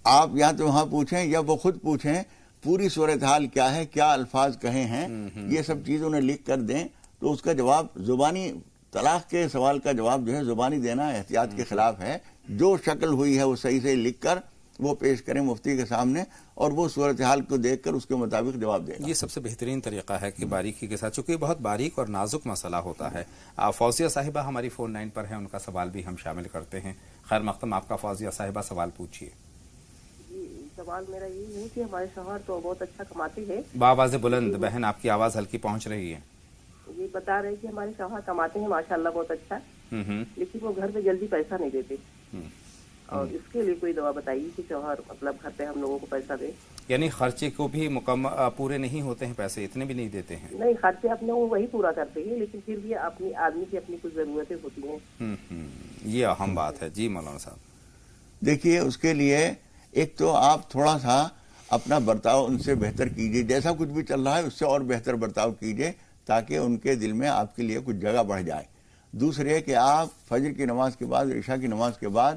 آپ یا تو وہاں پوچھیں یا وہ خود پوچھیں پوری صورتحال کیا ہے، کیا الفاظ کہے ہیں، یہ سب چیز انہیں لکھ کر دیں تو اس کا جواب زبانی، طلاق کے سوال کا جواب جو ہے زبانی دینا احتیاط کے خلاف ہے۔ جو شکل ہوئی ہے وہ صحیح سے لکھ کر وہ پیش کریں مفتی کے سامنے، اور وہ صورتحال کو دیکھ کر اس کے مطابق جواب دے گا۔ یہ سب سے بہترین طریقہ ہے کہ باریکی کے ساتھ، چونکہ یہ بہت باریک اور نازک مسئلہ ہوتا ہے۔ فوزیہ صاحبہ ہماری فون لائن پر ہیں، ان کا سوال بھی ہم شامل کرتے ہیں۔ خیر مقدم آپ کا فوزیہ صاحبہ، سوال پوچھیے۔ سوال میرا یہی ہے کہ ہمارے شوہر تو بہت اچھا کماتے ہیں۔ بآواز بلند بہن، آپ کی آواز ہلکی پہنچ رہی ہے۔ یہ بتا رہے کہ ہمارے شوہر کماتے ہیں ماشاءاللہ بہت اچھا، لیکن وہ گھر پہ جلدی پیسہ نہیں دیتے، اور اس کے لیے کوئی دوا بتائیے کہ شوہر مطلب گھر پہ ہم لوگوں کو پیسہ دے۔ یعنی خرچے کو بھی پورے نہیں ہوتے ہیں، پیسے اتنے بھی نہیں دیتے ہیں؟ نہیں، خرچے اپنے وہی پورا کرتے ہیں، لیکن پھر بھی اپنی آدمی کی اپنی کچھ ضرورتیں ہوتی ہیں۔ یہ اہم بات ہے۔ جی مولانا صاحب، دیکھیے اس کے لیے ایک تو آپ تھوڑا سا اپنا برتاؤ ان سے بہتر کیجئے، جیسا کچھ بھی چل رہا ہے اس سے اور بہتر برتاؤ کیجئے تاکہ ان کے دل میں آپ کے لیے کچھ جگہ بڑھ جائے۔ دوسرے کہ آپ فجر کی نماز کے بعد، عشاء کی نماز کے بعد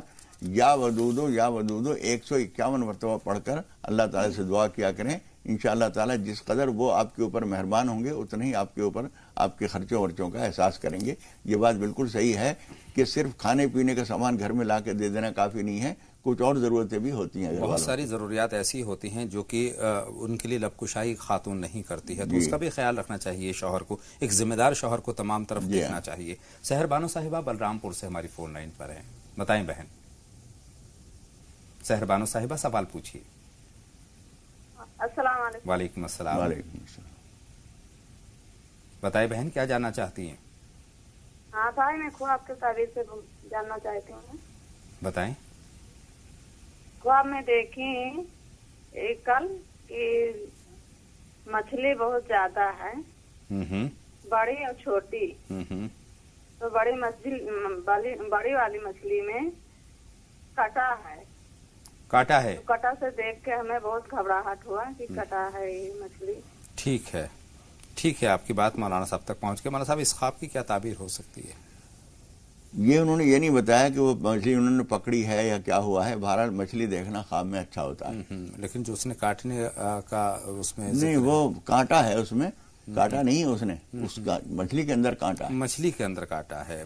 یا ودودو 151 مرتبہ پڑھ کر اللہ تعالیٰ سے دعا کیا کریں۔ انشاءاللہ تعالیٰ جس قدر وہ آپ کے اوپر مہربان ہوں گے اتنا ہی آپ کے اوپر آپ کے خرچوں ورچوں کا احساس کریں گے۔ یہ بات بالکل صحیح ہے کہ صرف کھانے پینے کا سامان گھر میں لا کے دے دینا کافی نہیں ہے، کچھ اور ضرورتیں بھی ہوتی ہیں۔ بہت ساری ضروریات ایسی ہوتی ہیں جو کہ ان کے لیے لب کشائی خاتون نہیں کرتی ہے، تو اس کا بھی خیال رکھنا چاہیے شوہر کو، ایک ذمہ دار شوہر کو تمام طرف دیکھنا چاہیے۔ سحر بانو صاحبہ بلرام پور سے ہماری فون لائن پر ہیں، بتائیں بہن۔ سحر بانو صاحبہ سوال پوچھیے۔ السلام علیکم۔ وعلیکم السلام۔ وعلیکم السلام۔ بتائیں بہن، کیا جاننا چاہتی ہیں؟ ہاں بھائی، میں خواب کے تعبیر سے جاننا چاہتی ہوں۔ بتائیں۔ خواب میں دیکھی کل کہ مچھلی بہت زیادہ ہے، بڑی اور چھوٹی، تو بڑی والی مچھلی میں کٹا ہے۔ کاٹا ہے؟ کٹا سے دیکھ کے ہمیں بہت گھبراہٹ ہوا کہ کٹا ہے یہ مچھلی۔ ٹھیک ہے، ٹھیک ہے، آپ کی بات مولانا صاحب تک پہنچ کے۔ مولانا صاحب، اس خواب کی کیا تعبیر ہو سکتی ہے؟ یہ انہوں نے یہ نہیں بتایا کہ وہ مچھلی انہوں نے پکڑی ہے یا کیا ہوا ہے، بہرحال مچھلی دیکھنا خواب میں اچھا ہوتا ہے۔ لیکن جو اس نے کاٹنے کا اس میں نہیں، وہ کانٹا ہے اس میں، کاٹا نہیں ہے اس نے، اس کا مچھلی کے اندر کانٹا ہے، مچھلی کے اندر کاٹا ہے۔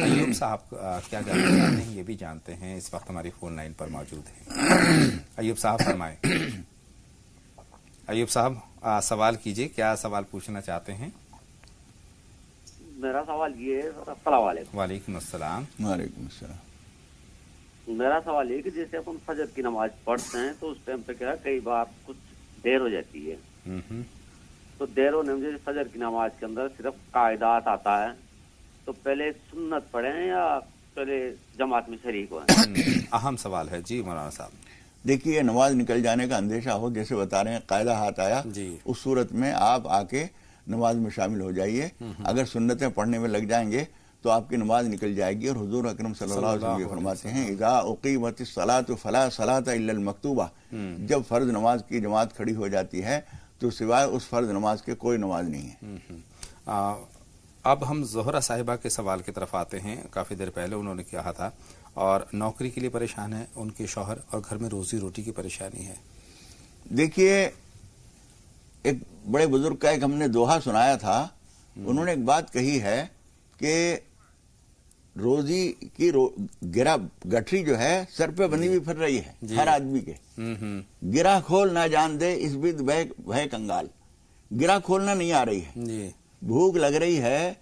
ایوب صاحب کیا جانتے ہیں یہ بھی جانتے ہیں، اس وقت ہماری فون لائن پر موجود ہیں۔ ایوب صاحب فرمائیں۔ ایوب صاحب سوال کیجئے، کیا سوال پوچھنا چاہتے ہیں؟ میرا سوال یہ ہے، السلام علیکم۔ وعلیکم السلام۔ وعلیکم السلام۔ میرا سوال یہ کہ جیسے اپن فجر کی نماز پڑھتے ہیں تو اس ٹائم پہ کیا کئی بار کچھ دیر ہو جاتی ہے، تو دیر ہونے میں فجر کی نماز کے اندر صرف قاعدات آتا ہے، تو پہلے سنت پڑھیں یا پہلے جماعت میں شریک ہوئیں؟ اہم سوال ہے جی مولانا صاحب۔ دیکھیے نماز نکل جانے کا اندیشہ ہو، جیسے بتا رہے ہیں قاعدہ ہاتھ آیا، اس صورت میں آپ آ کے نماز میں شامل ہو جائیے۔ اگر سنتیں پڑھنے میں لگ جائیں گے تو آپ کی نماز نکل جائے گی، اور حضور اکرم صلی اللہ علیہ وسلم فرماتے ہیں اذا اقیمت الصلاۃ فلا صلاۃ الا المکتوبہ، جب فرض نماز کی جماعت کھڑی ہو جاتی ہے تو سوائے اس فرض نماز کے کوئی نماز نہیں ہے۔ اب ہم زہرہ صاحبہ کے سوال کی طرف آتے ہیں۔ کافی دیر پہلے انہوں نے کہا تھا اور نوکری کے لیے پریشان ہے ان کے شوہر، اور گھر میں روزی روٹی کی پریشانی ہے۔ دیکھیے ایک بڑے بزرگ کا ایک ہم نے دوہا سنایا تھا، انہوں نے ایک بات کہی ہے کہ روزی کی گرا گٹھری جو ہے سر پہ بندھی ہوئی پھر رہی ہے ہر آدمی کے، گرا کھول نہ جان دے اس بد بھے کنگال، گرا کھولنا نہیں آ رہی ہے، بھوک لگ رہی ہے،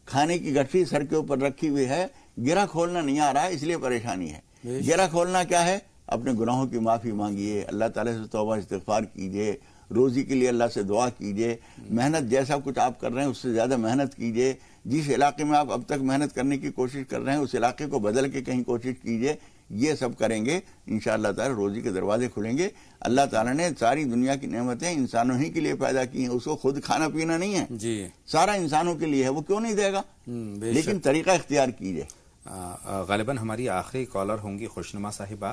کھانے کی گٹھری سر کے اوپر رکھی ہوئی ہے، گرا کھولنا نہیں آ رہا ہے، اس لیے پریشانی ہے۔ گرا کھولنا کیا ہے؟ اپنے گناہوں کی معافی مانگیے، اللہ تعالیٰ سے توبہ استغفار کیجیے، روزی کے لیے اللہ سے دعا کیجیے، محنت جیسا کچھ آپ کر رہے ہیں اس سے زیادہ محنت کیجیے، جس علاقے میں آپ اب تک محنت کرنے کی کوشش کر رہے ہیں اس علاقے کو بدل کے کہیں کوشش کیجیے، یہ سب کریں گے انشاءاللہ تعالی روزی کے دروازے کھلیں گے۔ اللہ تعالیٰ نے ساری دنیا کی نعمتیں انسانوں ہی کے لیے پیدا کی ہیں، اس کو خود کھانا پینا نہیں ہے، سارا انسانوں کے لیے ہے، وہ کیوں نہیں دے گا؟ لیکن طریقہ اختیار کیجیے۔ غالباً ہماری آخری کالر ہوں گی خوشنما صاحبہ۔